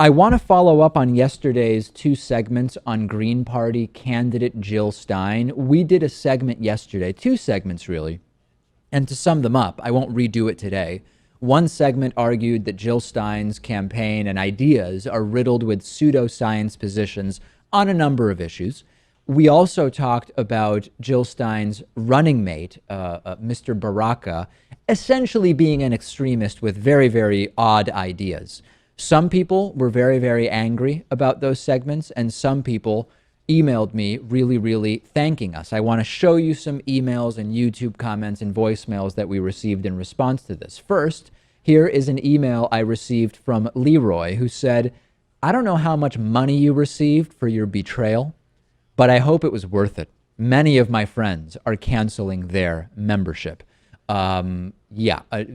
I want to follow up on yesterday's 2 segments on Green Party candidate Jill Stein. We did a segment yesterday, 2 segments really, and to sum them up, I won't redo it today. One segment argued that Jill Stein's campaign and ideas are riddled with pseudoscience positions on a number of issues. We also talked about Jill Stein's running mate, Mr. Baraka, essentially being an extremist with very, very odd ideas. Some people were very, very angry about those segments, and some people emailed me really, really thanking us. I want to show you some emails and YouTube comments and voicemails that we received in response to this. First, here is an email I received from Leroy, who said, "I don't know how much money you received for your betrayal, but I hope it was worth it. Many of my friends are canceling their membership."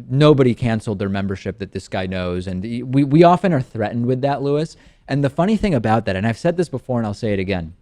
Nobody canceled their membership that this guy knows. And we often are threatened with that, Lewis. And the funny thing about that, and I've said this before and I'll say it again,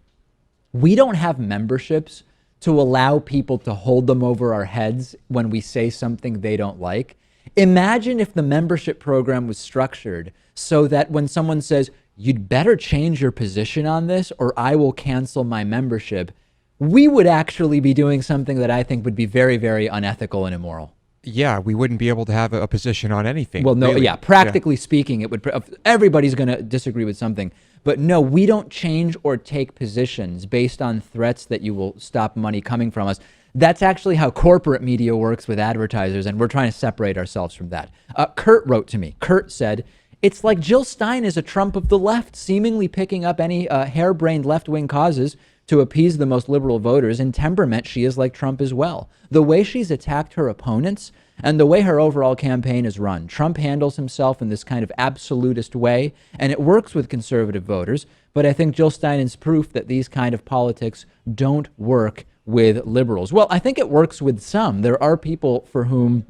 we don't have memberships to allow people to hold them over our heads when we say something they don't like. Imagine if the membership program was structured so that when someone says, "You'd better change your position on this or I will cancel my membership," we would actually be doing something that I think would be very, very unethical and immoral. Yeah, we wouldn't be able to have a position on anything. Well, no, really. yeah, practically speaking, it would. Everybody's going to disagree with something. But no, we don't change or take positions based on threats that you will stop money coming from us. That's actually how corporate media works with advertisers, and we're trying to separate ourselves from that. Kurt wrote to me. Kurt said, "It's like Jill Stein is a Trump of the left, seemingly picking up any harebrained left-wing causes to appease the most liberal voters. In temperament, she is like Trump as well. The way she's attacked her opponents and the way her overall campaign is run. Trump handles himself in this kind of absolutist way, and it works with conservative voters. But I think Jill Stein is proof that these kind of politics don't work with liberals." Well, I think it works with some. There are people for whom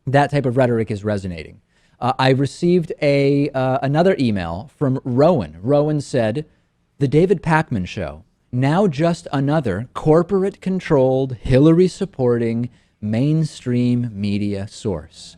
that type of rhetoric is resonating. I received another email from Rowan. Rowan said, "The David Pakman Show, now just another corporate-controlled, Hillary-supporting, mainstream media source."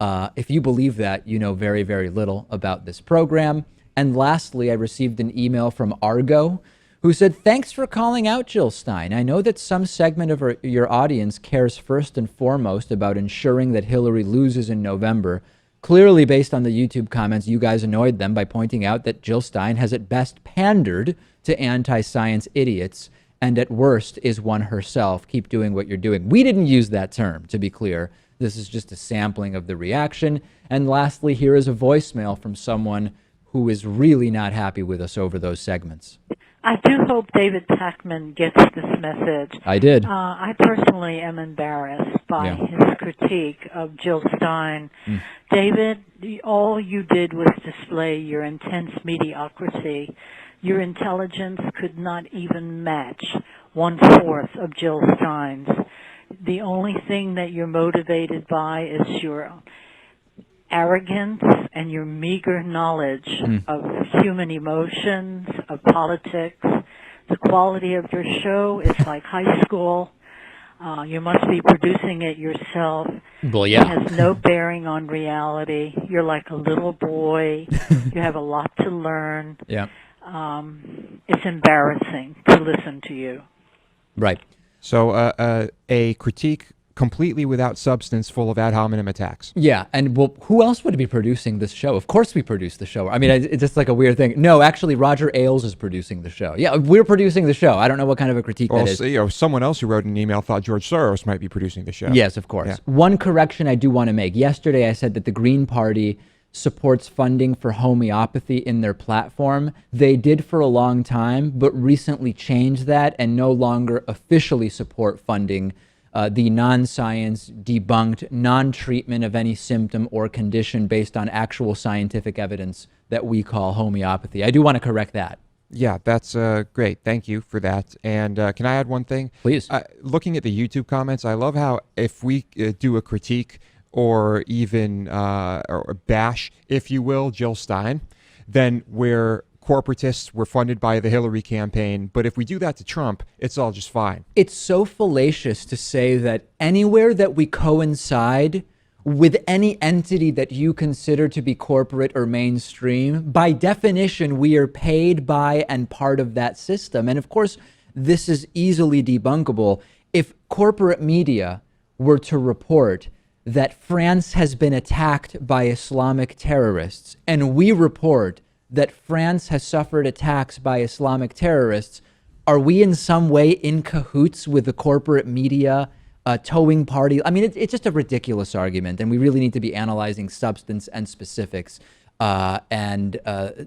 If you believe that, you know very, very little about this program. And lastly, I received an email from Argo, who said, "Thanks for calling out Jill Stein. I know that some segment of your audience cares first and foremost about ensuring that Hillary loses in November. Clearly, based on the YouTube comments, you guys annoyed them by pointing out that Jill Stein has at best pandered to anti-science idiots and at worst is one herself. Keep doing what you're doing." We didn't use that term, to be clear. This is just a sampling of the reaction. And lastly, here is a voicemail from someone who is really not happy with us over those segments. I do hope David Pakman gets this message. I did. I personally am embarrassed by his critique of Jill Stein. David, all you did was display your intense mediocrity. Your intelligence could not even match 1/4 of Jill Stein's. The only thing that you're motivated by is your arrogance and your meager knowledge of human emotions, of politics. The quality of your show is like high school. You must be producing it yourself. Well, yeah. It has no bearing on reality. You're like a little boy. You have a lot to learn. Yeah. It's embarrassing to listen to you. Right. So a critique completely without substance, full of ad hominem attacks. Yeah, and well, who else would be producing this show? Of course we produce the show. I mean, it's just like a weird thing. No, actually, Roger Ailes is producing the show. Yeah, we're producing the show. I don't know what kind of a critique that is. You know, someone else who wrote an email thought George Soros might be producing the show. Yes, of course. Yeah. One correction I do want to make. Yesterday I said that the Green Party supports funding for homeopathy in their platform. They did for a long time, but recently changed that and no longer officially support funding the non-science, debunked, non-treatment of any symptom or condition based on actual scientific evidence that we call homeopathy. I do want to correct that. Yeah, that's great. Thank you for that. And can I add one thing? Please. Looking at the YouTube comments, I love how if we do a critique or even or bash, if you will, Jill Stein, then we're corporatists, we're funded by the Hillary campaign. But if we do that to Trump, it's all just fine. It's so fallacious to say that anywhere that we coincide with any entity that you consider to be corporate or mainstream, by definition, we are paid by and part of that system. And of course, this is easily debunkable. If corporate media were to report that France has been attacked by Islamic terrorists, and we report that France has suffered attacks by Islamic terrorists, are we in some way in cahoots with the corporate media towing party? I mean, it's just a ridiculous argument, and we really need to be analyzing substance and specifics.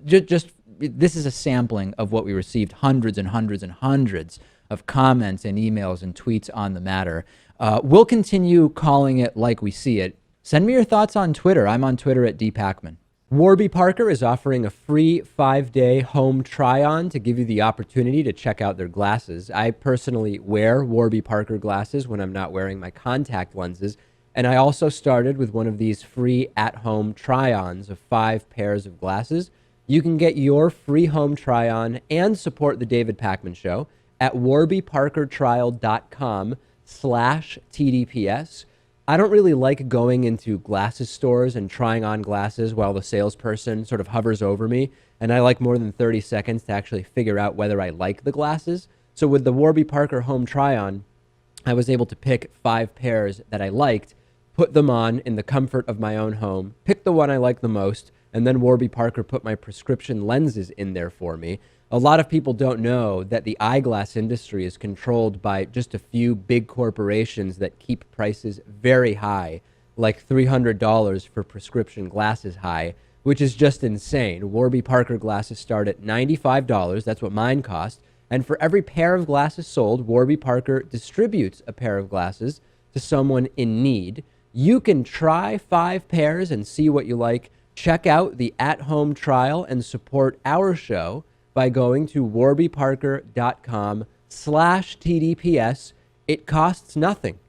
Just this is a sampling of what we received, hundreds and hundreds and hundreds of comments and emails and tweets on the matter. We'll continue calling it like we see it. Send me your thoughts on Twitter. I'm on Twitter at @dpakman. Warby Parker is offering a free 5-day home try-on to give you the opportunity to check out their glasses. I personally wear Warby Parker glasses when I'm not wearing my contact lenses, and I also started with one of these free at-home try-ons of 5 pairs of glasses. You can get your free home try-on and support the David Pakman Show at warbyparkertrial.com/TDPS. I don't really like going into glasses stores and trying on glasses while the salesperson sort of hovers over me, and I like more than 30 seconds to actually figure out whether I like the glasses. So with the Warby Parker home try-on, I was able to pick 5 pairs that I liked, put them on in the comfort of my own home, pick the one I like the most, and then Warby Parker put my prescription lenses in there for me. A lot of people don't know that the eyeglass industry is controlled by just a few big corporations that keep prices very high, like $300 for prescription glasses high, which is just insane. Warby Parker glasses start at $95. That's what mine cost. And for every pair of glasses sold, Warby Parker distributes a pair of glasses to someone in need. You can try 5 pairs and see what you like. Check out the at-home trial and support our show by going to warbyparker.com/TDPS. It costs nothing.